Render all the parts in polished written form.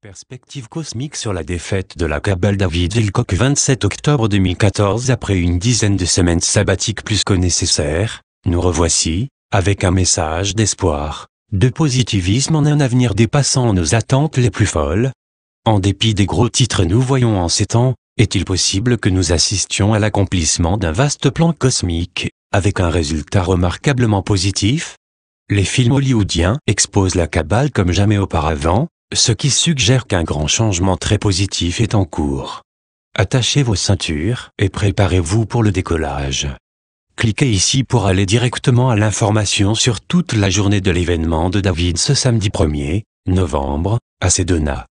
Perspective cosmique sur la défaite de la Cabale. David Wilcock, 27 octobre 2014. Après une dizaine de semaines sabbatiques plus que nécessaires, nous revoici, avec un message d'espoir, de positivisme en un avenir dépassant nos attentes les plus folles. En dépit des gros titres, nous voyons en ces temps, est-il possible que nous assistions à l'accomplissement d'un vaste plan cosmique, avec un résultat remarquablement positif? Les films hollywoodiens exposent la Cabale comme jamais auparavant, ce qui suggère qu'un grand changement très positif est en cours. Attachez vos ceintures et préparez-vous pour le décollage. Cliquez ici pour aller directement à l'information sur toute la journée de l'événement de David ce samedi 1er novembre, à Sedona.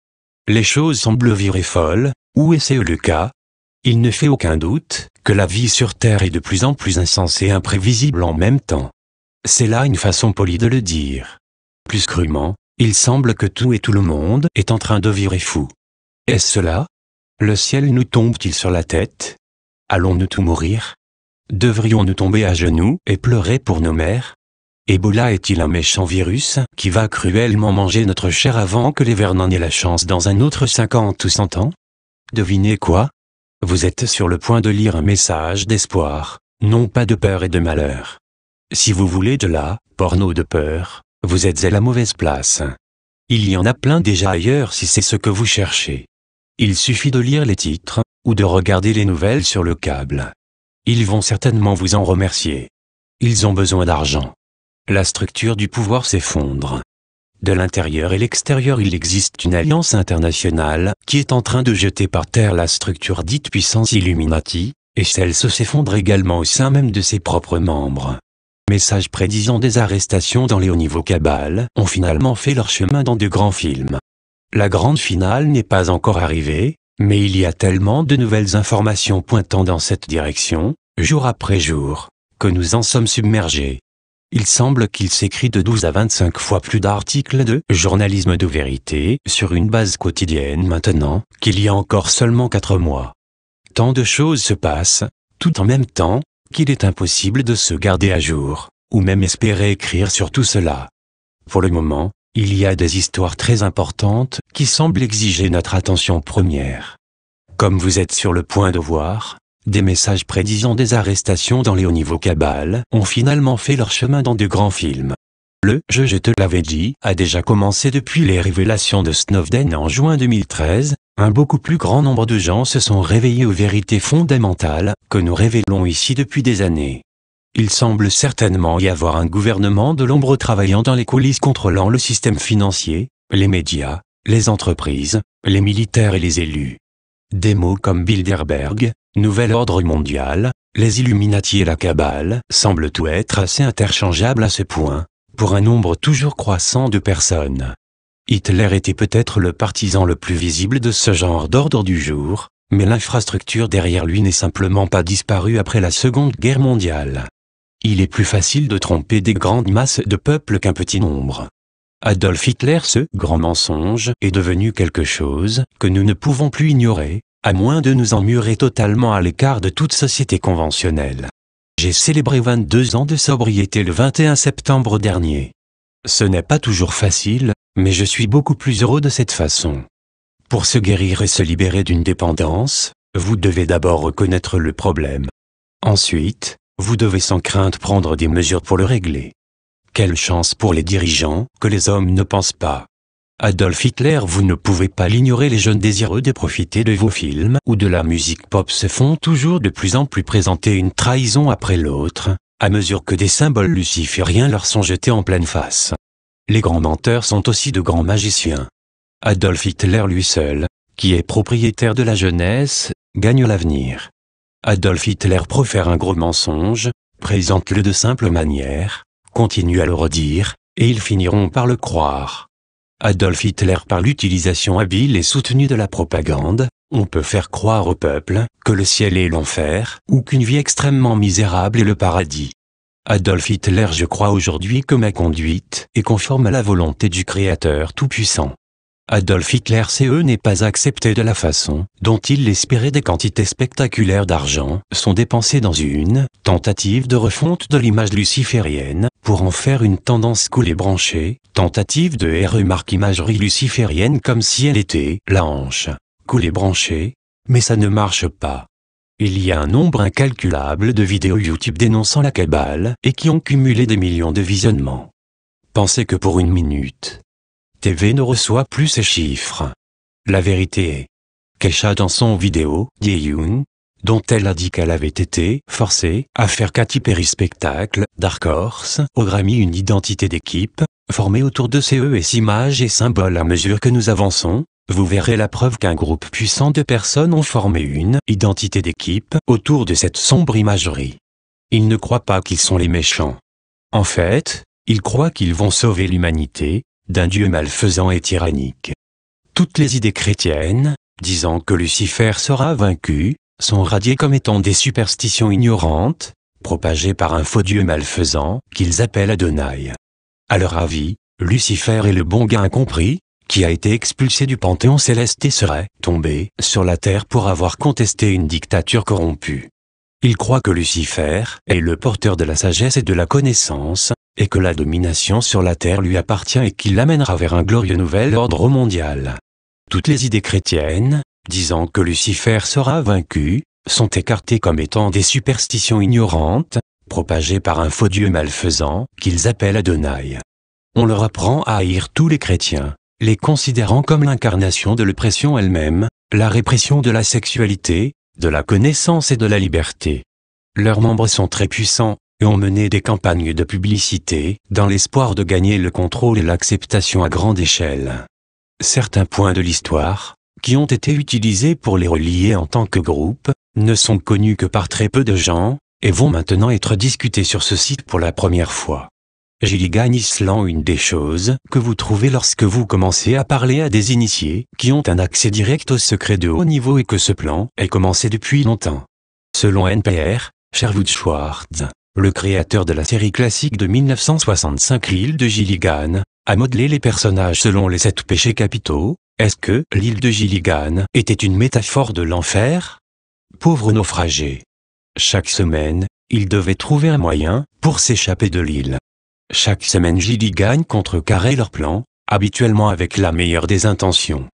Les choses semblent virer folles, ou est-ce le cas? Il ne fait aucun doute que la vie sur Terre est de plus en plus insensée et imprévisible en même temps. C'est là une façon polie de le dire. Plus crûment, il semble que tout et tout le monde est en train de virer fou. Est-ce cela? Le ciel nous tombe-t-il sur la tête? Allons-nous tout mourir? Devrions-nous tomber à genoux et pleurer pour nos mères? Ebola est-il un méchant virus qui va cruellement manger notre chair avant que les vers n'en aient la chance dans un autre 50 ou 100 ans? Devinez quoi? Vous êtes sur le point de lire un message d'espoir, non pas de peur et de malheur. Si vous voulez de la porno de peur, vous êtes à la mauvaise place. Il y en a plein déjà ailleurs si c'est ce que vous cherchez. Il suffit de lire les titres, ou de regarder les nouvelles sur le câble. Ils vont certainement vous en remercier. Ils ont besoin d'argent. La structure du pouvoir s'effondre. De l'intérieur et l'extérieur, il existe une alliance internationale qui est en train de jeter par terre la structure dite puissance Illuminati, et celle-ci s'effondre également au sein même de ses propres membres. Messages prédisant des arrestations dans les hauts niveaux Cabale ont finalement fait leur chemin dans de grands films. La grande finale n'est pas encore arrivée, mais il y a tellement de nouvelles informations pointant dans cette direction, jour après jour, que nous en sommes submergés. Il semble qu'il s'écrit de 12 à 25 fois plus d'articles de journalisme de vérité sur une base quotidienne maintenant qu'il y a encore seulement 4 mois. Tant de choses se passent, tout en même temps, qu'il est impossible de se garder à jour, ou même espérer écrire sur tout cela. Pour le moment, il y a des histoires très importantes qui semblent exiger notre attention première. Comme vous êtes sur le point de voir, des messages prédisant des arrestations dans les hauts niveaux Cabale ont finalement fait leur chemin dans de grands films. Le « Je te l'avais dit » a déjà commencé depuis les révélations de Snowden en juin 2013, un beaucoup plus grand nombre de gens se sont réveillés aux vérités fondamentales que nous révélons ici depuis des années. Il semble certainement y avoir un gouvernement de l'ombre travaillant dans les coulisses contrôlant le système financier, les médias, les entreprises, les militaires et les élus. Des mots comme Bilderberg, Nouvel Ordre Mondial, les Illuminati et la Cabale semblent tout être assez interchangeables à ce point, pour un nombre toujours croissant de personnes. Hitler était peut-être le partisan le plus visible de ce genre d'ordre du jour, mais l'infrastructure derrière lui n'est simplement pas disparue après la Seconde Guerre mondiale. Il est plus facile de tromper des grandes masses de peuple qu'un petit nombre. Adolf Hitler, ce grand mensonge, est devenu quelque chose que nous ne pouvons plus ignorer, à moins de nous emmurer totalement à l'écart de toute société conventionnelle. J'ai célébré 22 ans de sobriété le 21 septembre dernier. Ce n'est pas toujours facile, mais je suis beaucoup plus heureux de cette façon. Pour se guérir et se libérer d'une dépendance, vous devez d'abord reconnaître le problème. Ensuite, vous devez sans crainte prendre des mesures pour le régler. Quelle chance pour les dirigeants que les hommes ne pensent pas. Adolf Hitler, vous ne pouvez pas l'ignorer, les jeunes désireux de profiter de vos films ou de la musique pop se font toujours de plus en plus présenter une trahison après l'autre, à mesure que des symboles lucifériens leur sont jetés en pleine face. Les grands menteurs sont aussi de grands magiciens. Adolf Hitler lui seul, qui est propriétaire de la jeunesse, gagne l'avenir. Adolf Hitler profère un gros mensonge, présente-le de simple manière, continue à le redire, et ils finiront par le croire. Adolf Hitler, par l'utilisation habile et soutenue de la propagande, on peut faire croire au peuple que le ciel est l'enfer, ou qu'une vie extrêmement misérable est le paradis. Adolf Hitler, je crois aujourd'hui que ma conduite est conforme à la volonté du Créateur Tout-Puissant. Adolf Hitler n'est pas accepté de la façon dont il l'espérait. Des quantités spectaculaires d'argent sont dépensées dans une tentative de refonte de l'image luciférienne pour en faire une tendance cool et branchée, tentative de remarque imagerie luciférienne comme si elle était la hanche, cool et branchée, mais ça ne marche pas. Il y a un nombre incalculable de vidéos YouTube dénonçant la Kabbale et qui ont cumulé des millions de visionnements. Pensez que pour une minute, TV ne reçoit plus ces chiffres. La vérité est, Kesha dans son vidéo, Yeyoon, dont elle a dit qu'elle avait été forcée à faire Katy Perry spectacle, Dark Horse, au Grammy une identité d'équipe, formée autour de ces images et symboles à mesure que nous avançons, vous verrez la preuve qu'un groupe puissant de personnes ont formé une identité d'équipe autour de cette sombre imagerie. Ils ne croient pas qu'ils sont les méchants. En fait, ils croient qu'ils vont sauver l'humanité d'un Dieu malfaisant et tyrannique. Toutes les idées chrétiennes, disant que Lucifer sera vaincu, sont radiées comme étant des superstitions ignorantes, propagées par un faux Dieu malfaisant, qu'ils appellent Adonai. À leur avis, Lucifer est le bon gars incompris, qui a été expulsé du panthéon céleste et serait tombé sur la terre pour avoir contesté une dictature corrompue. Ils croient que Lucifer est le porteur de la sagesse et de la connaissance, et que la domination sur la terre lui appartient et qu'il l'amènera vers un glorieux nouvel ordre mondial. Toutes les idées chrétiennes, disant que Lucifer sera vaincu, sont écartées comme étant des superstitions ignorantes, propagées par un faux Dieu malfaisant, qu'ils appellent Adonai. On leur apprend à haïr tous les chrétiens, les considérant comme l'incarnation de l'oppression elle-même, la répression de la sexualité, de la connaissance et de la liberté. Leurs membres sont très puissants, et ont mené des campagnes de publicité, dans l'espoir de gagner le contrôle et l'acceptation à grande échelle. Certains points de l'histoire, qui ont été utilisés pour les relier en tant que groupe, ne sont connus que par très peu de gens, et vont maintenant être discutés sur ce site pour la première fois. Gilligan Island, une des choses que vous trouvez lorsque vous commencez à parler à des initiés qui ont un accès direct aux secrets de haut niveau et que ce plan est commencé depuis longtemps. Selon NPR, Sherwood Schwartz, le créateur de la série classique de 1965 L'île de Gilligan, a modelé les personnages selon les 7 péchés capitaux. Est-ce que l'île de Gilligan était une métaphore de l'enfer? Pauvres naufragés. Chaque semaine, ils devaient trouver un moyen pour s'échapper de l'île. Chaque semaine Gilligan contrecarrait leur plan, habituellement avec la meilleure des intentions.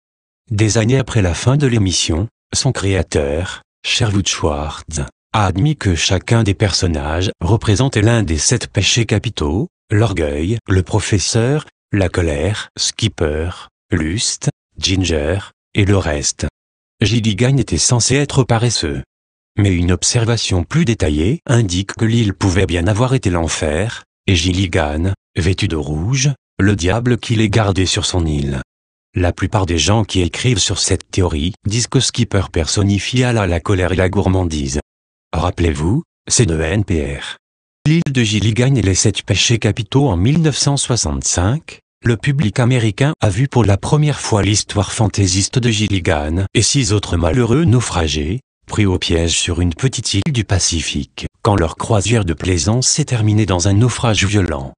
Des années après la fin de l'émission, son créateur, Sherwood Schwartz, a admis que chacun des personnages représentait l'un des 7 péchés capitaux, l'orgueil, le professeur, la colère, Skipper, Lust, Ginger, et le reste. Gilligan était censé être paresseux. Mais une observation plus détaillée indique que l'île pouvait bien avoir été l'enfer, et Gilligan, vêtu de rouge, le diable qui les gardait sur son île. La plupart des gens qui écrivent sur cette théorie disent que Skipper personnifia la colère et la gourmandise. Rappelez-vous, c'est de NPR. L'île de Gilligan et les 7 péchés capitaux en 1965, le public américain a vu pour la première fois l'histoire fantaisiste de Gilligan et 6 autres malheureux naufragés, pris au piège sur une petite île du Pacifique, quand leur croisière de plaisance s'est terminée dans un naufrage violent.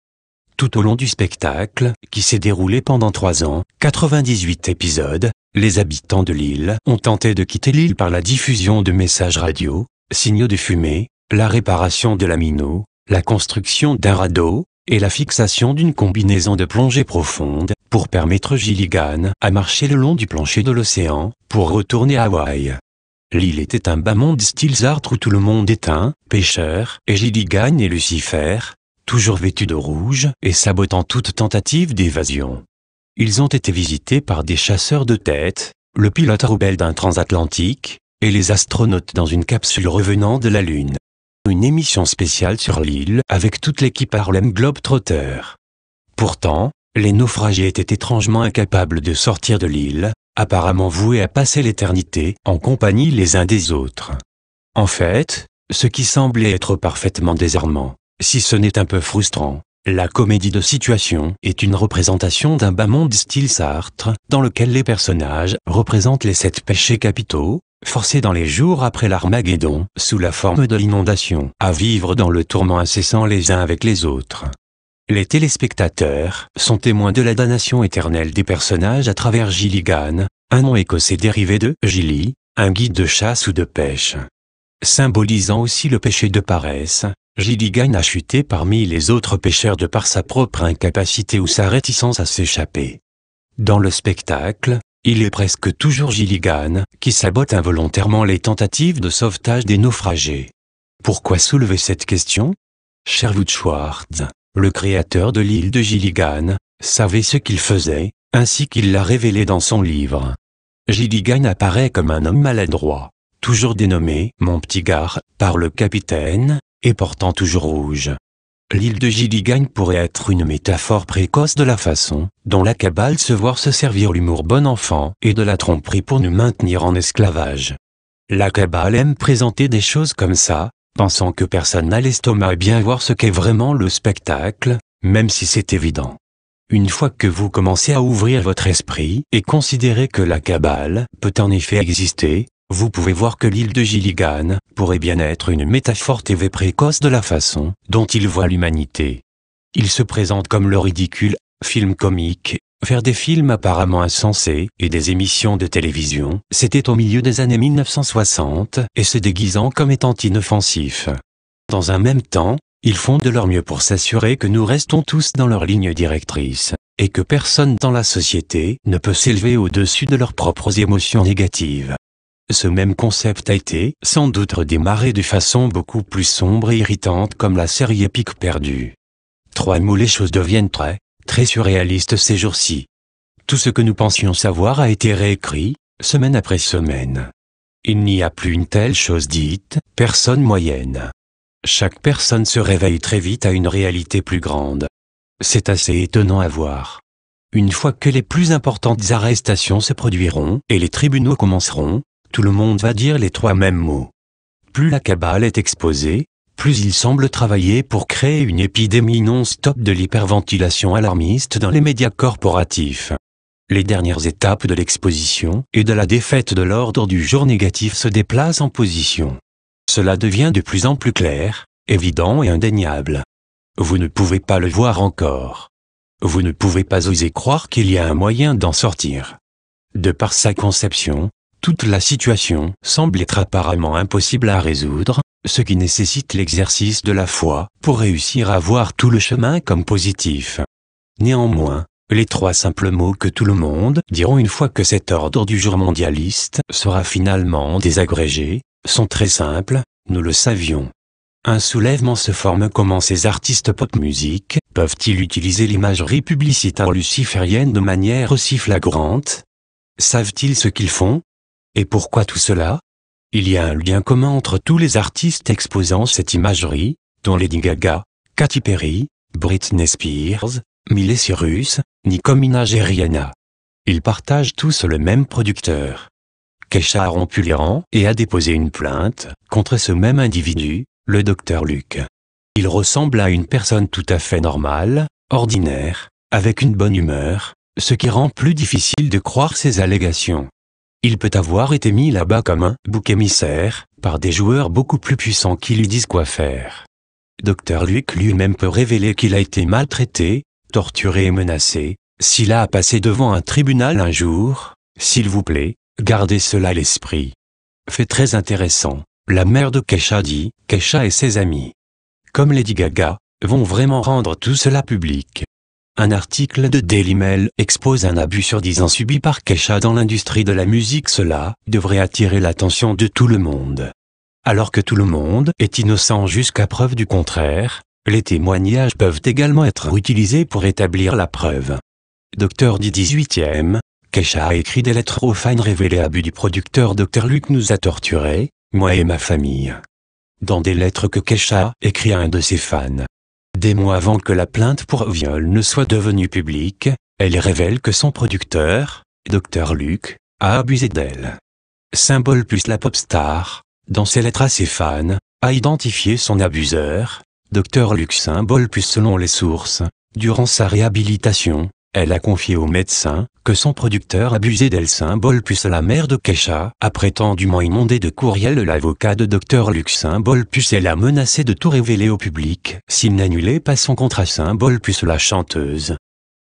Tout au long du spectacle, qui s'est déroulé pendant 3 ans, 98 épisodes, les habitants de l'île ont tenté de quitter l'île par la diffusion de messages radio, signaux de fumée, la réparation de l'amino, la construction d'un radeau, et la fixation d'une combinaison de plongée profonde, pour permettre Gilligan à marcher le long du plancher de l'océan, pour retourner à Hawaï. L'île était un bas monde style Sartre où tout le monde est un pêcheur, et Gilligan et Lucifer, toujours vêtus de rouge et sabotant toute tentative d'évasion. Ils ont été visités par des chasseurs de têtes, le pilote rebelle d'un transatlantique, et les astronautes dans une capsule revenant de la Lune. Une émission spéciale sur l'île avec toute l'équipe Harlem Globetrotter. Pourtant, les naufragés étaient étrangement incapables de sortir de l'île, apparemment voués à passer l'éternité en compagnie les uns des autres. En fait, ce qui semblait être parfaitement désarmant, si ce n'est un peu frustrant, la comédie de situation est une représentation d'un bas monde style Sartre, dans lequel les personnages représentent les 7 péchés capitaux, forcés dans les jours après l'Armageddon, sous la forme de l'inondation, à vivre dans le tourment incessant les uns avec les autres. Les téléspectateurs sont témoins de la damnation éternelle des personnages à travers Gilligan, un nom écossais dérivé de Gilly, un guide de chasse ou de pêche. Symbolisant aussi le péché de paresse, Gilligan a chuté parmi les autres pêcheurs de par sa propre incapacité ou sa réticence à s'échapper. Dans le spectacle, il est presque toujours Gilligan qui sabote involontairement les tentatives de sauvetage des naufragés. Pourquoi soulever cette question? Sherwood Schwartz, le créateur de l'île de Gilligan, savait ce qu'il faisait, ainsi qu'il l'a révélé dans son livre. Gilligan apparaît comme un homme maladroit, toujours dénommé « mon petit gars » par le capitaine, et portant toujours rouge. L'île de Gilligan pourrait être une métaphore précoce de la façon dont la cabale se voit se servir l'humour bon enfant et de la tromperie pour nous maintenir en esclavage. La cabale aime présenter des choses comme ça, pensant que personne n'a l'estomac bien voir ce qu'est vraiment le spectacle, même si c'est évident. Une fois que vous commencez à ouvrir votre esprit et considérer que la cabale peut en effet exister, vous pouvez voir que l'île de Gilligan pourrait bien être une métaphore TV précoce de la façon dont il voit l'humanité. Il se présente comme le ridicule, film comique, faire des films apparemment insensés et des émissions de télévision, c'était au milieu des années 1960 et se déguisant comme étant inoffensif. Dans un même temps, ils font de leur mieux pour s'assurer que nous restons tous dans leur ligne directrice, et que personne dans la société ne peut s'élever au-dessus de leurs propres émotions négatives. Ce même concept a été, sans doute, redémarré de façon beaucoup plus sombre et irritante comme la série épique perdue. 3 mots. Les choses deviennent très surréalistes ces jours-ci. Tout ce que nous pensions savoir a été réécrit, semaine après semaine. Il n'y a plus une telle chose dite, personne moyenne. Chaque personne se réveille très vite à une réalité plus grande. C'est assez étonnant à voir. Une fois que les plus importantes arrestations se produiront et les tribunaux commenceront, tout le monde va dire les 3 mêmes mots. Plus la cabale est exposée, plus il semble travailler pour créer une épidémie non-stop de l'hyperventilation alarmiste dans les médias corporatifs. Les dernières étapes de l'exposition et de la défaite de l'ordre du jour négatif se déplacent en position. Cela devient de plus en plus clair, évident et indéniable. Vous ne pouvez pas le voir encore. Vous ne pouvez pas oser croire qu'il y a un moyen d'en sortir. De par sa conception, toute la situation semble être apparemment impossible à résoudre, ce qui nécessite l'exercice de la foi pour réussir à voir tout le chemin comme positif. Néanmoins, les 3 simples mots que tout le monde diront une fois que cet ordre du jour mondialiste sera finalement désagrégé, sont très simples, nous le savions. Un soulèvement se forme. Comment ces artistes pop-musique peuvent-ils utiliser l'imagerie publicitaire luciférienne de manière aussi flagrante? Savent-ils ce qu'ils font? Et pourquoi tout cela? Il y a un lien commun entre tous les artistes exposant cette imagerie, dont Lady Gaga, Katy Perry, Britney Spears, Miley Cyrus, Nicki Minaj et Rihanna. Ils partagent tous le même producteur. Kesha a rompu les rangs et a déposé une plainte contre ce même individu, le Dr Luke. Il ressemble à une personne tout à fait normale, ordinaire, avec une bonne humeur, ce qui rend plus difficile de croire ces allégations. Il peut avoir été mis là-bas comme un bouc émissaire, par des joueurs beaucoup plus puissants qui lui disent quoi faire. Dr Luke lui-même peut révéler qu'il a été maltraité, torturé et menacé, s'il a à passer devant un tribunal un jour. S'il vous plaît, gardez cela à l'esprit. Fait très intéressant, la mère de Kesha dit, Kesha et ses amis, comme Lady Gaga, vont vraiment rendre tout cela public. Un article de Daily Mail expose un abus sur 10 ans subi par Kesha dans l'industrie de la musique. Cela devrait attirer l'attention de tout le monde. Alors que tout le monde est innocent jusqu'à preuve du contraire, les témoignages peuvent également être utilisés pour établir la preuve. Dr dit 18e, Kesha a écrit des lettres aux fans révélées abus du producteur. Dr Luke nous a torturés, moi et ma famille. Dans des lettres que Kesha écrit à un de ses fans. Des mois avant que la plainte pour viol ne soit devenue publique, elle révèle que son producteur, Dr Luke, a abusé d'elle. Symbole plus la pop star, dans ses lettres à ses fans, a identifié son abuseur, Dr Luke. Symbole plus selon les sources, durant sa réhabilitation, elle a confié au médecin que son producteur abusait d'elle. Symbole plus la mère de Kesha a prétendument inondé de courriels l'avocat de Dr Luke. Symbole plus elle a menacé de tout révéler au public s'il n'annulait pas son contrat. Symbole plus la chanteuse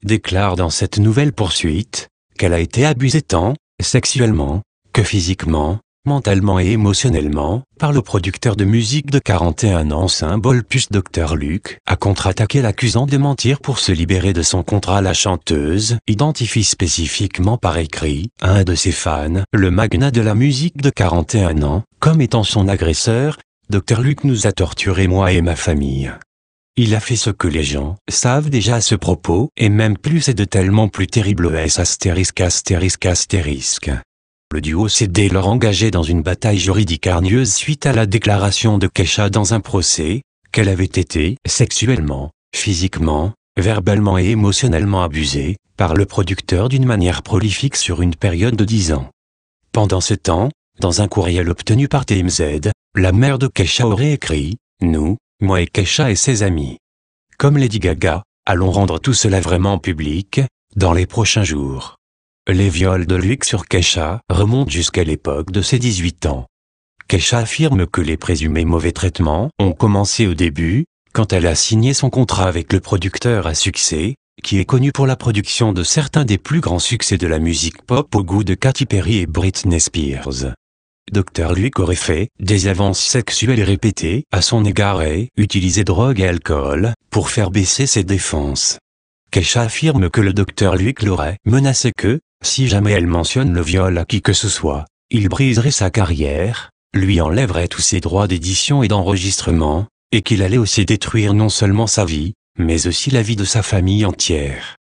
déclare dans cette nouvelle poursuite qu'elle a été abusée tant sexuellement que physiquement mentalement et émotionnellement, par le producteur de musique de 41 ans symbole plus Dr Luke, a contre-attaqué l'accusant de mentir pour se libérer de son contrat. La chanteuse identifie spécifiquement par écrit un de ses fans, le magnat de la musique de 41 ans, comme étant son agresseur. Dr Luke nous a torturés, moi et ma famille. Il a fait ce que les gens savent déjà à ce propos, et même plus et de tellement plus terrible. Le duo s'est dès lors engagé dans une bataille juridique hargneuse suite à la déclaration de Kesha dans un procès, qu'elle avait été sexuellement, physiquement, verbalement et émotionnellement abusée, par le producteur d'une manière prolifique sur une période de 10 ans. Pendant ce temps, dans un courriel obtenu par TMZ, la mère de Kesha aurait écrit « Nous, moi et Kesha et ses amis. Comme Lady Gaga, allons rendre tout cela vraiment public, dans les prochains jours. » Les viols de Luke sur Kesha remontent jusqu'à l'époque de ses 18 ans. Kesha affirme que les présumés mauvais traitements ont commencé au début, quand elle a signé son contrat avec le producteur à succès, qui est connu pour la production de certains des plus grands succès de la musique pop au goût de Katy Perry et Britney Spears. Dr Luke aurait fait des avances sexuelles répétées à son égard et utilisé drogue et alcool pour faire baisser ses défenses. Kesha affirme que le Dr Luke l'aurait menacé que, si jamais elle mentionne le viol à qui que ce soit, il briserait sa carrière, lui enlèverait tous ses droits d'édition et d'enregistrement, et qu'il allait aussi détruire non seulement sa vie, mais aussi la vie de sa famille entière.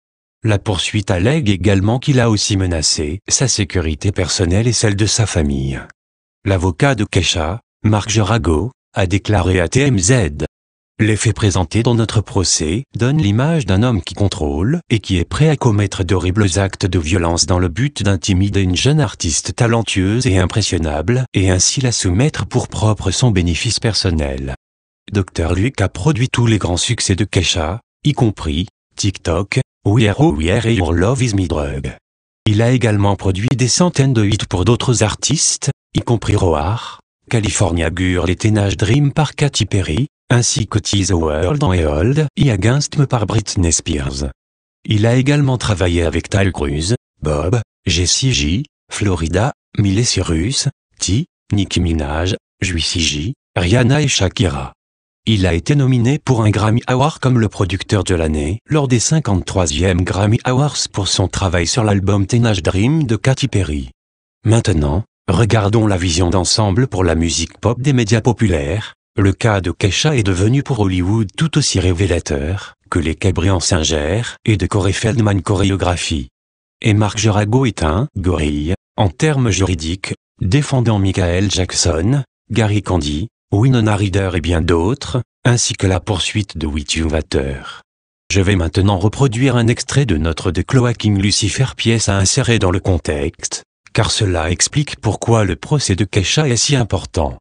La poursuite allègue également qu'il a aussi menacé sa sécurité personnelle et celle de sa famille. L'avocat de Kesha, Marc Jarago, a déclaré à TMZ: les faits présentés dans notre procès donnent l'image d'un homme qui contrôle et qui est prêt à commettre d'horribles actes de violence dans le but d'intimider une jeune artiste talentueuse et impressionnable et ainsi la soumettre pour propre son bénéfice personnel. Dr Luke a produit tous les grands succès de Kesha, y compris TikTok, We Are Who We Are et Your Love Is Me Drug. Il a également produit des centaines de hits pour d'autres artistes, y compris Roar, California Girl et Teenage Dream par Katy Perry, ainsi que Tease the World and Hold et Against Me par Britney Spears. Il a également travaillé avec Tyler Cruz, Bob, Jessie J, Florida, Miley Cyrus, T, Nicki Minaj, Juicy J, Rihanna et Shakira. Il a été nominé pour un Grammy Award comme le producteur de l'année lors des 53e Grammy Awards pour son travail sur l'album Teenage Dream de Katy Perry. Maintenant, regardons la vision d'ensemble pour la musique pop des médias populaires. Le cas de Kesha est devenu pour Hollywood tout aussi révélateur que les Cabrian Singer et de Corey Feldman chorégraphie. Et Marc Jarago est un gorille, en termes juridiques, défendant Michael Jackson, Gary Candy, Winona Ryder et bien d'autres, ainsi que la poursuite de Whitney Water. Je vais maintenant reproduire un extrait de notre The Cloaking Lucifer, pièce à insérer dans le contexte, car cela explique pourquoi le procès de Kesha est si important.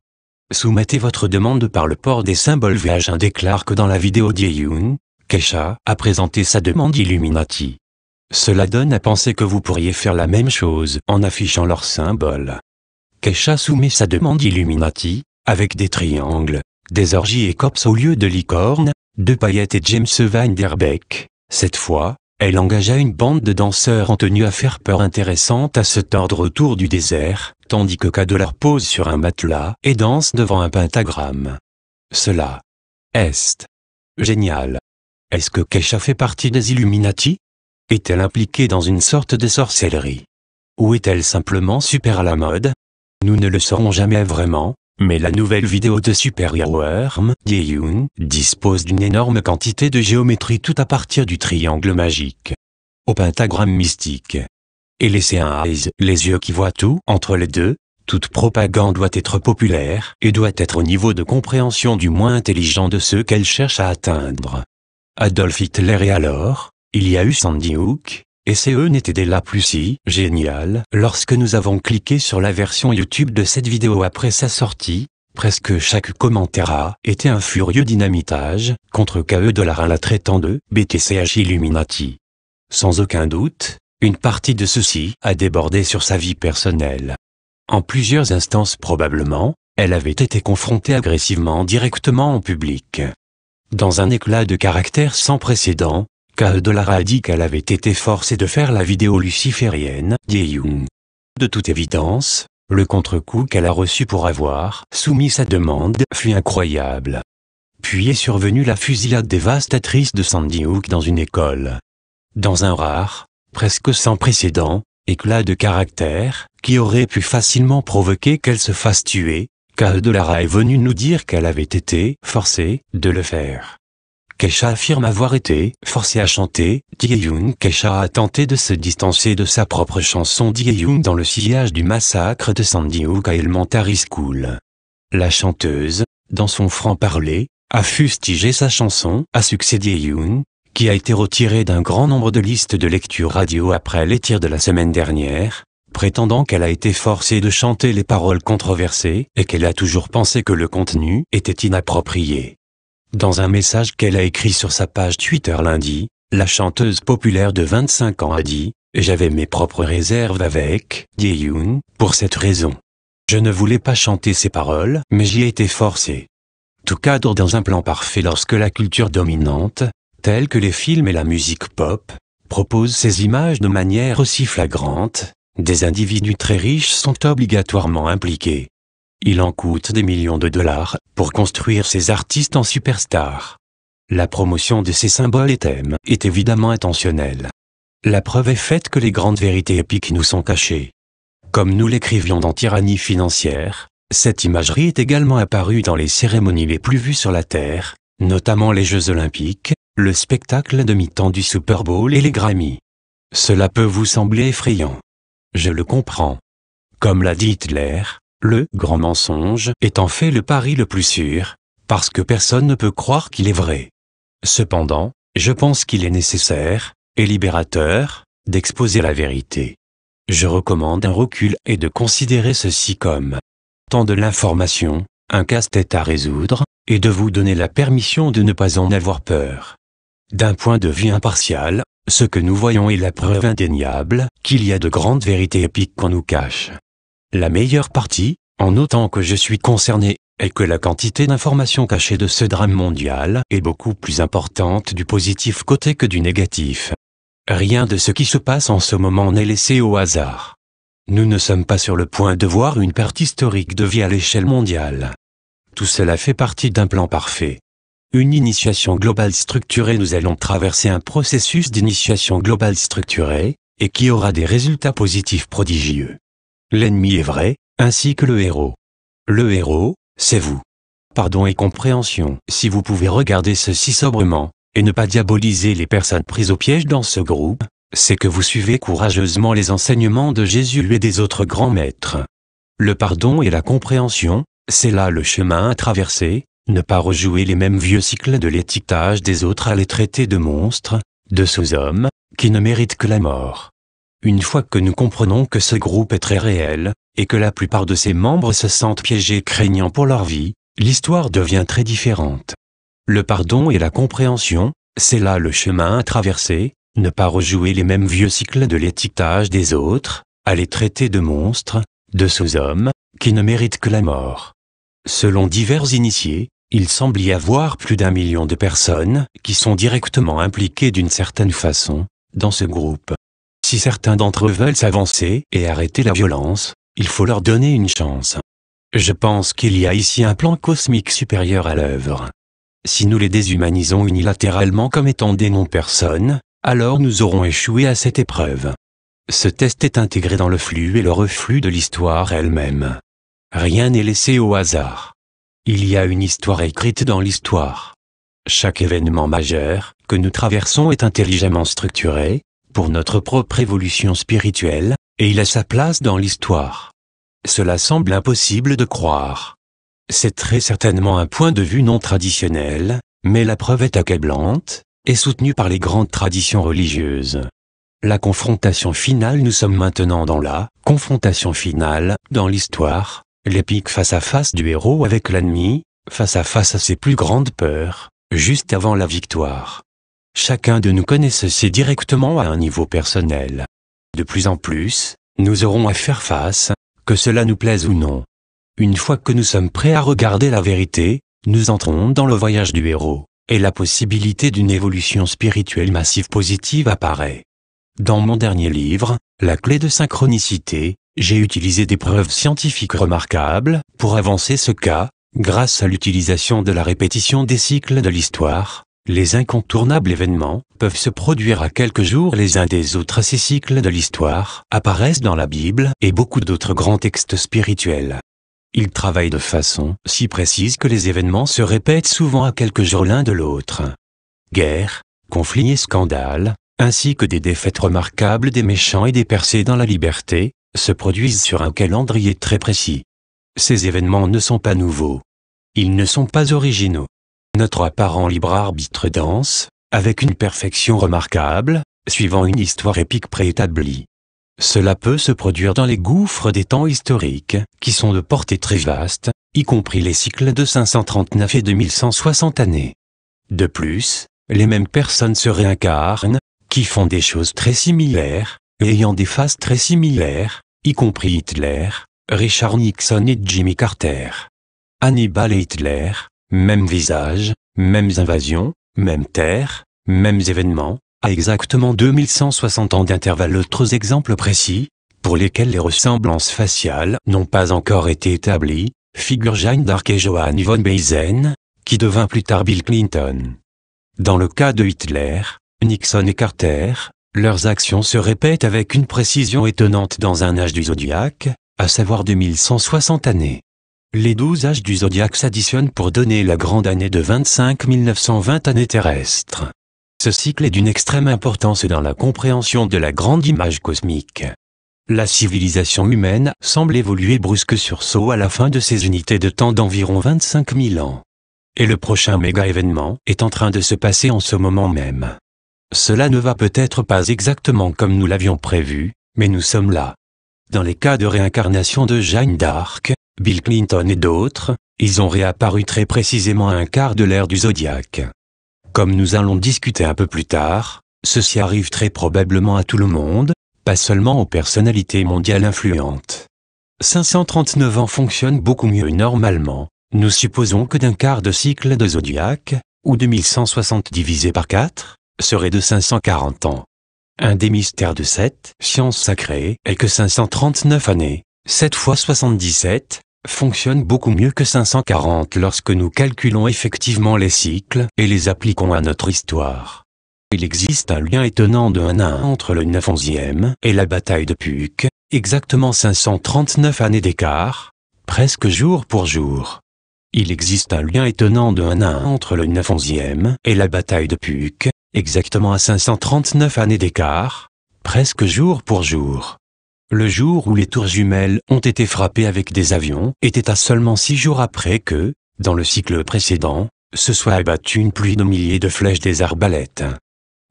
Soumettez votre demande par le port des symboles VH1 déclare que dans la vidéo d'Yeon, Kesha a présenté sa demande Illuminati. Cela donne à penser que vous pourriez faire la même chose en affichant leurs symboles. Kesha soumet sa demande Illuminati, avec des triangles, des orgies et cops au lieu de licornes, de paillettes et James Van Der Beek. Cette fois, elle engagea une bande de danseurs en tenue à faire peur intéressante à se tordre autour du désert, tandis que Kadolar pose sur un matelas et danse devant un pentagramme. Cela est génial. Est-ce que Kesha fait partie des Illuminati? Est-elle impliquée dans une sorte de sorcellerie? Ou est-elle simplement super à la mode? Nous ne le saurons jamais vraiment, mais la nouvelle vidéo de Superworm d'Yeon dispose d'une énorme quantité de géométrie tout à partir du triangle magique au pentagramme mystique. Et laissez un eyes, les yeux qui voient tout, entre les deux. Toute propagande doit être populaire et doit être au niveau de compréhension du moins intelligent de ceux qu'elle cherche à atteindre. Adolf Hitler et alors, il y a eu Sandy Hook, et CE n'était dès là plus si génial. Lorsque nous avons cliqué sur la version YouTube de cette vidéo après sa sortie, presque chaque commentaire a été un furieux dynamitage contre KE Dollar la traitant de BTCH Illuminati. Sans aucun doute, une partie de ceci a débordé sur sa vie personnelle. En plusieurs instances probablement, elle avait été confrontée agressivement directement en public. Dans un éclat de caractère sans précédent, KE Dollar a dit qu'elle avait été forcée de faire la vidéo luciférienne d'Yeon. De toute évidence, Le contre-coup qu'elle a reçu pour avoir soumis sa demande fut incroyable. Puis est survenue la fusillade dévastatrice de Sandy Hook dans une école. Dans un rare, presque sans précédent, éclat de caractère, qui aurait pu facilement provoquer qu'elle se fasse tuer, Kyle Delara est venue nous dire qu'elle avait été forcée de le faire. Kesha affirme avoir été forcée à chanter Daejeon. Kesha a tenté de se distancer de sa propre chanson Daejeon dans le sillage du massacre de Sandy Hook à Elementary School. La chanteuse, dans son franc-parler, a fustigé sa chanson à succès Daejeon, qui a été retirée d'un grand nombre de listes de lecture radio après les tirs de la semaine dernière, prétendant qu'elle a été forcée de chanter les paroles controversées et qu'elle a toujours pensé que le contenu était inapproprié. Dans un message qu'elle a écrit sur sa page Twitter lundi, la chanteuse populaire de 25 ans a dit « J'avais mes propres réserves avec Daejeon pour cette raison. Je ne voulais pas chanter ces paroles, mais j'y ai été forcée. » Tout cadre dans un plan parfait lorsque la culture dominante, telle que les films et la musique pop, propose ces images de manière aussi flagrante. Des individus très riches sont obligatoirement impliqués. Il en coûte des millions de dollars pour construire ces artistes en superstars. La promotion de ces symboles et thèmes est évidemment intentionnelle. La preuve est faite que les grandes vérités épiques nous sont cachées. Comme nous l'écrivions dans Tyrannie financière, cette imagerie est également apparue dans les cérémonies les plus vues sur la Terre, notamment les Jeux Olympiques, le spectacle de mi-temps du Super Bowl et les Grammy. Cela peut vous sembler effrayant. Je le comprends. Comme l'a dit Hitler, le grand mensonge est en fait le pari le plus sûr, parce que personne ne peut croire qu'il est vrai. Cependant, je pense qu'il est nécessaire, et libérateur, d'exposer la vérité. Je recommande un recul et de considérer ceci comme tant de l'information, un casse-tête à résoudre, et de vous donner la permission de ne pas en avoir peur. D'un point de vue impartial, ce que nous voyons est la preuve indéniable qu'il y a de grandes vérités épiques qu'on nous cache. La meilleure partie, en autant que je suis concerné, est que la quantité d'informations cachées de ce drame mondial est beaucoup plus importante du positif côté que du négatif. Rien de ce qui se passe en ce moment n'est laissé au hasard. Nous ne sommes pas sur le point de voir une perte historique de vie à l'échelle mondiale. Tout cela fait partie d'un plan parfait. Une initiation globale structurée. Nous allons traverser un processus d'initiation globale structurée, et qui aura des résultats positifs prodigieux. L'ennemi est vrai, ainsi que le héros. Le héros, c'est vous. Pardon et compréhension, si vous pouvez regarder ceci sobrement, et ne pas diaboliser les personnes prises au piège dans ce groupe, c'est que vous suivez courageusement les enseignements de Jésus et des autres grands maîtres. Le pardon et la compréhension, c'est là le chemin à traverser. Ne pas rejouer les mêmes vieux cycles de l'étiquetage des autres à les traiter de monstres, de sous-hommes, qui ne méritent que la mort. Une fois que nous comprenons que ce groupe est très réel, et que la plupart de ses membres se sentent piégés craignant pour leur vie, l'histoire devient très différente. Le pardon et la compréhension, c'est là le chemin à traverser, ne pas rejouer les mêmes vieux cycles de l'étiquetage des autres, à les traiter de monstres, de sous-hommes, qui ne méritent que la mort. Selon divers initiés, il semble y avoir plus d'1 million de personnes qui sont directement impliquées d'une certaine façon dans ce groupe. Si certains d'entre eux veulent s'avancer et arrêter la violence, il faut leur donner une chance. Je pense qu'il y a ici un plan cosmique supérieur à l'œuvre. Si nous les déshumanisons unilatéralement comme étant des non-personnes, alors nous aurons échoué à cette épreuve. Ce test est intégré dans le flux et le reflux de l'histoire elle-même. Rien n'est laissé au hasard. Il y a une histoire écrite dans l'histoire. Chaque événement majeur que nous traversons est intelligemment structuré, pour notre propre évolution spirituelle, et il a sa place dans l'histoire. Cela semble impossible de croire. C'est très certainement un point de vue non traditionnel, mais la preuve est accablante, et soutenue par les grandes traditions religieuses. La confrontation finale. Nous sommes maintenant dans la confrontation finale, dans l'histoire, l'épique face-à-face du héros avec l'ennemi, face-à-face à ses plus grandes peurs, juste avant la victoire. Chacun de nous connaît ceci directement à un niveau personnel. De plus en plus, nous aurons à faire face, que cela nous plaise ou non. Une fois que nous sommes prêts à regarder la vérité, nous entrons dans le voyage du héros, et la possibilité d'une évolution spirituelle massive positive apparaît. Dans mon dernier livre, La clé de synchronicité, j'ai utilisé des preuves scientifiques remarquables pour avancer ce cas. Grâce à l'utilisation de la répétition des cycles de l'histoire, les incontournables événements peuvent se produire à quelques jours les uns des autres. Ces cycles de l'histoire apparaissent dans la Bible et beaucoup d'autres grands textes spirituels. Ils travaillent de façon si précise que les événements se répètent souvent à quelques jours l'un de l'autre. Guerres, conflits et scandales, ainsi que des défaites remarquables des méchants et des percées dans la liberté, se produisent sur un calendrier très précis. Ces événements ne sont pas nouveaux. Ils ne sont pas originaux. Notre apparent libre arbitre danse, avec une perfection remarquable, suivant une histoire épique préétablie. Cela peut se produire dans les gouffres des temps historiques, qui sont de portée très vaste, y compris les cycles de 539 et de 1160 années. De plus, les mêmes personnes se réincarnent, qui font des choses très similaires, et ayant des faces très similaires, y compris Hitler, Richard Nixon et Jimmy Carter. Hannibal et Hitler, même visage, mêmes invasions, même terre, mêmes événements, à exactement 2160 ans d'intervalle. Autres exemples précis, pour lesquels les ressemblances faciales n'ont pas encore été établies, figurent Jeanne d'Arc et Johann von Beysen, qui devint plus tard Bill Clinton. Dans le cas de Hitler, Nixon et Carter, leurs actions se répètent avec une précision étonnante dans un âge du zodiaque, à savoir 2160 années. Les 12 âges du zodiaque s'additionnent pour donner la grande année de 25 920 années terrestres. Ce cycle est d'une extrême importance dans la compréhension de la grande image cosmique. La civilisation humaine semble évoluer brusque sursaut à la fin de ces unités de temps d'environ 25 000 ans. Et le prochain méga-événement est en train de se passer en ce moment même. Cela ne va peut-être pas exactement comme nous l'avions prévu, mais nous sommes là. Dans les cas de réincarnation de Jeanne d'Arc, Bill Clinton et d'autres, ils ont réapparu très précisément à un quart de l'ère du zodiaque. Comme nous allons discuter un peu plus tard, ceci arrive très probablement à tout le monde, pas seulement aux personnalités mondiales influentes. 539 ans fonctionne beaucoup mieux normalement, nous supposons que d'un quart de cycle de zodiaque, ou de 1160 divisé par 4, serait de 540 ans. Un des mystères de cette science sacrée est que 539 années, 7 fois 77, fonctionne beaucoup mieux que 540 lorsque nous calculons effectivement les cycles et les appliquons à notre histoire. Il existe un lien étonnant de 1 à 1 entre le 9/11e et la bataille de Puck, exactement 539 années d'écart, presque jour pour jour. Il existe un lien étonnant de 1 à 1 entre le 9/11e et la bataille de Puck, exactement à 539 années d'écart, presque jour pour jour. Le jour où les tours jumelles ont été frappées avec des avions était à seulement 6 jours après que, dans le cycle précédent, se soit abattue une pluie de milliers de flèches des arbalètes.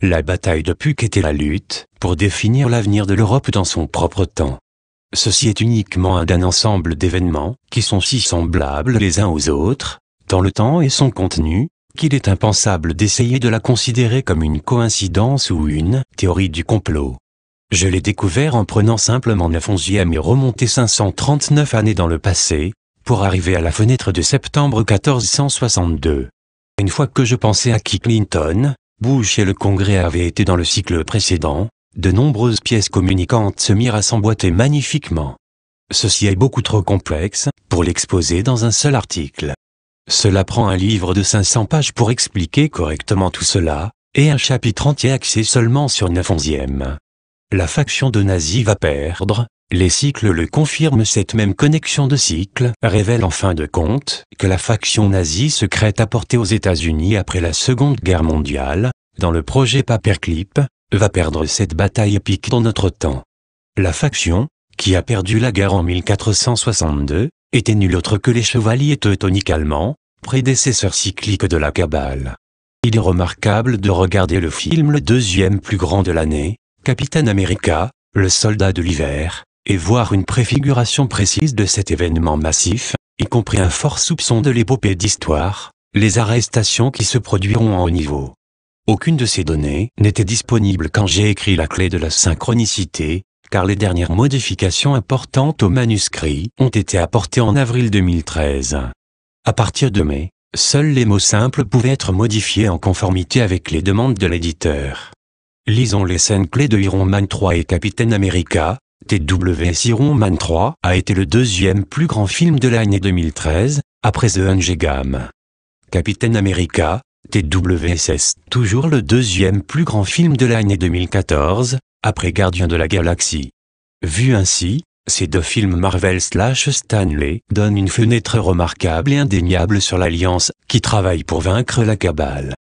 La bataille de Puck était la lutte pour définir l'avenir de l'Europe dans son propre temps. Ceci est uniquement d'un ensemble d'événements qui sont si semblables les uns aux autres, dans le temps et son contenu, qu'il est impensable d'essayer de la considérer comme une coïncidence ou une théorie du complot. Je l'ai découvert en prenant simplement 9/11e et remonté 539 années dans le passé, pour arriver à la fenêtre de septembre 1462. Une fois que je pensais à qui Clinton, Bush et le Congrès avaient été dans le cycle précédent, de nombreuses pièces communicantes se mirent à s'emboîter magnifiquement. Ceci est beaucoup trop complexe pour l'exposer dans un seul article. Cela prend un livre de 500 pages pour expliquer correctement tout cela, et un chapitre entier axé seulement sur 9/11e. La faction de nazis va perdre, les cycles le confirment. Cette même connexion de cycles révèle en fin de compte que la faction nazie secrète apportée aux États-Unis après la Seconde Guerre mondiale, dans le projet Paperclip, va perdre cette bataille épique dans notre temps. La faction, qui a perdu la guerre en 1462, était nul autre que les chevaliers teutoniques allemands, prédécesseurs cycliques de la Kabbale. Il est remarquable de regarder le film le deuxième plus grand de l'année, Captain America, le soldat de l'hiver, et voir une préfiguration précise de cet événement massif, y compris un fort soupçon de l'épopée d'histoire, les arrestations qui se produiront en haut niveau. Aucune de ces données n'était disponible quand j'ai écrit La clé de la synchronicité, car les dernières modifications importantes au manuscrit ont été apportées en avril 2013. À partir de mai, seuls les mots simples pouvaient être modifiés en conformité avec les demandes de l'éditeur. Lisons les scènes clés de Iron Man 3 et Captain America, TWS Iron Man 3 a été le deuxième plus grand film de l'année 2013, après The Hunger Games. Captain America, TWS toujours le deuxième plus grand film de l'année 2014, après Gardiens de la Galaxie. Vu ainsi, ces deux films Marvel/Stanley donnent une fenêtre remarquable et indéniable sur l'Alliance, qui travaille pour vaincre la cabale.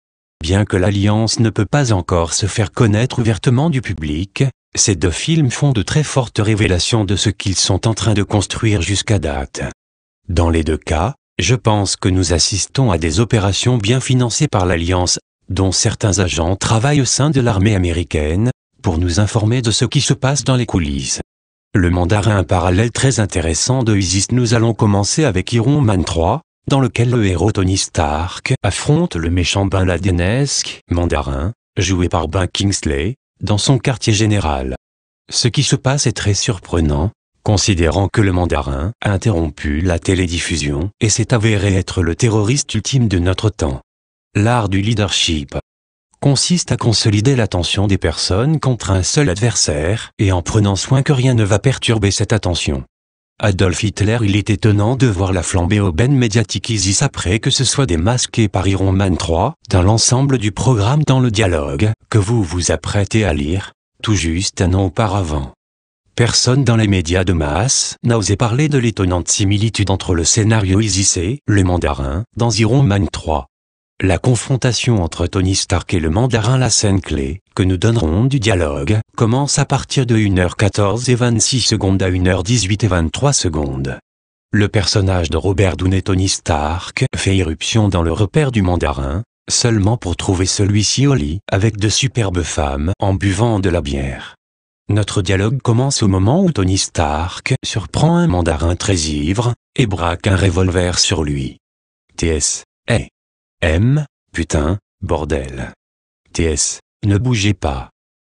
Bien que l'Alliance ne peut pas encore se faire connaître ouvertement du public, ces deux films font de très fortes révélations de ce qu'ils sont en train de construire jusqu'à date. Dans les deux cas, je pense que nous assistons à des opérations bien financées par l'Alliance, dont certains agents travaillent au sein de l'armée américaine, pour nous informer de ce qui se passe dans les coulisses. Le mandarin, un parallèle très intéressant de Isis. Nous allons commencer avec Iron Man 3, dans lequel le héros Tony Stark affronte le méchant Ben Ladenesque mandarin, joué par Ben Kingsley, dans son quartier général. Ce qui se passe est très surprenant, considérant que le mandarin a interrompu la télédiffusion et s'est avéré être le terroriste ultime de notre temps. L'art du leadership consiste à consolider l'attention des personnes contre un seul adversaire et en prenant soin que rien ne va perturber cette attention. Adolf Hitler. Il est étonnant de voir la flambée aubaine médiatique Isis après que ce soit démasqué par Iron Man 3 dans l'ensemble du programme dans le dialogue que vous vous apprêtez à lire, tout juste un an auparavant. Personne dans les médias de masse n'a osé parler de l'étonnante similitude entre le scénario Isis et le mandarin dans Iron Man 3. La confrontation entre Tony Stark et le mandarin, la scène clé que nous donnerons du dialogue, commence à partir de 1h14 et 26 secondes à 1h18 et 23 secondes. Le personnage de Robert Downey Tony Stark fait irruption dans le repère du mandarin, seulement pour trouver celui-ci au lit avec de superbes femmes en buvant de la bière. Notre dialogue commence au moment où Tony Stark surprend un mandarin très ivre et braque un revolver sur lui. TS. Hey. M. Putain, bordel. TS. Ne bougez pas.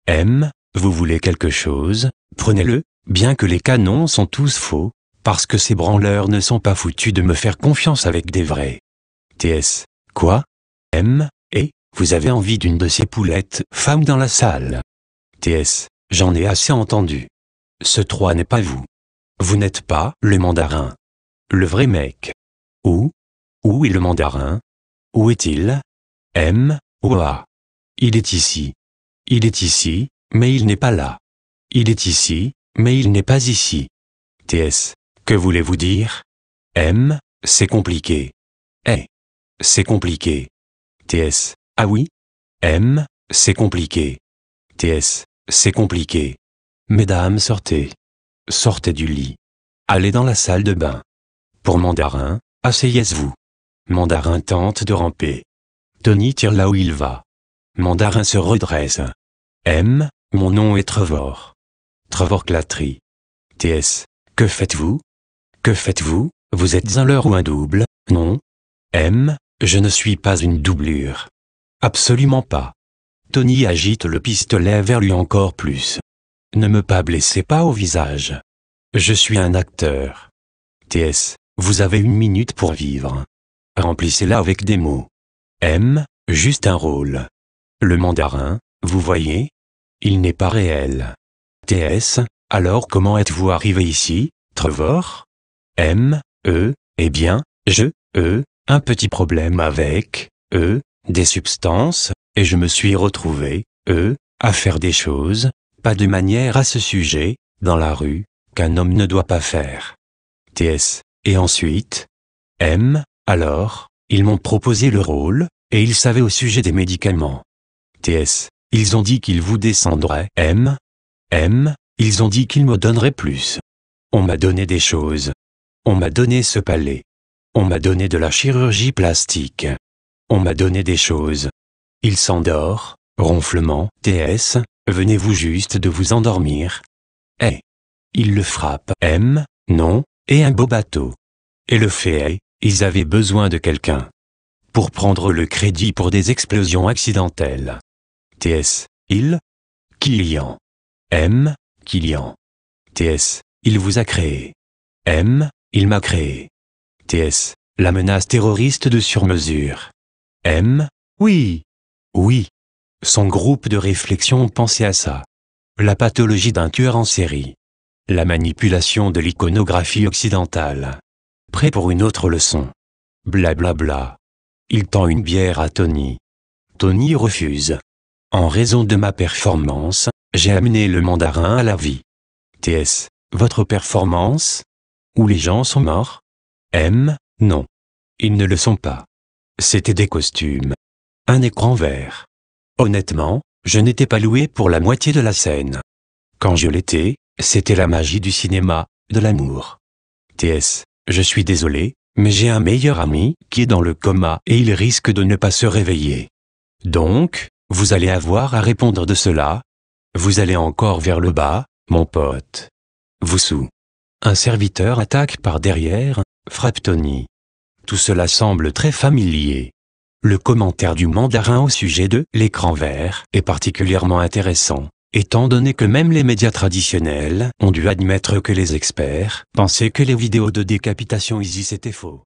M. Vous voulez quelque chose, prenez-le, bien que les canons sont tous faux, parce que ces branleurs ne sont pas foutus de me faire confiance avec des vrais. TS. Quoi? M. Et, vous avez envie d'une de ces poulettes, femme dans la salle. TS. J'en ai assez entendu. Ce 3 n'est pas vous. Vous n'êtes pas le mandarin. Le vrai mec. Où est le mandarin? Où est-il? M. Ouah. Il est ici. Il est ici, mais il n'est pas là. Il est ici, mais il n'est pas ici. TS. Que voulez-vous dire? M. C'est compliqué. C'est compliqué. TS. Ah oui? M. C'est compliqué. TS. C'est compliqué. Mesdames, sortez. Sortez du lit. Allez dans la salle de bain. Pour mandarin, asseyez-vous. Mandarin tente de ramper. Tony tire là où il va. Mandarin se redresse. M. Mon nom est Trevor. Trevor Clattery. TS. Que faites-vous? Que faites-vous? Vous êtes un leurre ou un double? Non. M. Je ne suis pas une doublure. Absolument pas. Tony agite le pistolet vers lui encore plus. Ne me pas blessez pas au visage. Je suis un acteur. TS. Vous avez 1 minute pour vivre. Remplissez-la avec des mots. M. Juste un rôle. Le mandarin, vous voyez? Il n'est pas réel. TS. Alors comment êtes-vous arrivé ici, Trevor? M. Eh bien, un petit problème avec, des substances, et je me suis retrouvé, à faire des choses, pas de manière à ce sujet, dans la rue, qu'un homme ne doit pas faire. TS. Et ensuite? M. Alors, ils m'ont proposé le rôle, et ils savaient au sujet des médicaments. TS. Ils ont dit qu'ils vous descendraient. M. Ils ont dit qu'ils me donneraient plus. On m'a donné des choses. On m'a donné ce palais. On m'a donné de la chirurgie plastique. On m'a donné des choses. Il s'endort, ronflement. TS. Venez-vous juste de vous endormir? Il le frappe. M. Non, et un beau bateau. Et le fait ils avaient besoin de quelqu'un pour prendre le crédit pour des explosions accidentelles. TS. Killian. M. Killian. TS. Il vous a créé. M. Il m'a créé. TS. La menace terroriste de sur-mesure. M. Oui. Son groupe de réflexion pensait à ça. La pathologie d'un tueur en série. La manipulation de l'iconographie occidentale. Prêt pour une autre leçon. Blablabla. Il tend une bière à Tony. Tony refuse. En raison de ma performance, j'ai amené le mandarin à la vie. TS. Votre performance? Où les gens sont morts? M. Non. Ils ne le sont pas. C'était des costumes. Un écran vert. Honnêtement, je n'étais pas loué pour la moitié de la scène. Quand je l'étais, c'était la magie du cinéma, de l'amour. TS. Je suis désolé, mais j'ai un meilleur ami qui est dans le coma et il risque de ne pas se réveiller. Donc, vous allez avoir à répondre de cela. Vous allez encore vers le bas, mon pote. Vous sous. Un serviteur attaque par derrière, frappe Tony. Tout cela semble très familier. Le commentaire du mandarin au sujet de l'écran vert est particulièrement intéressant, étant donné que même les médias traditionnels ont dû admettre que les experts pensaient que les vidéos de décapitation Isis étaient faux.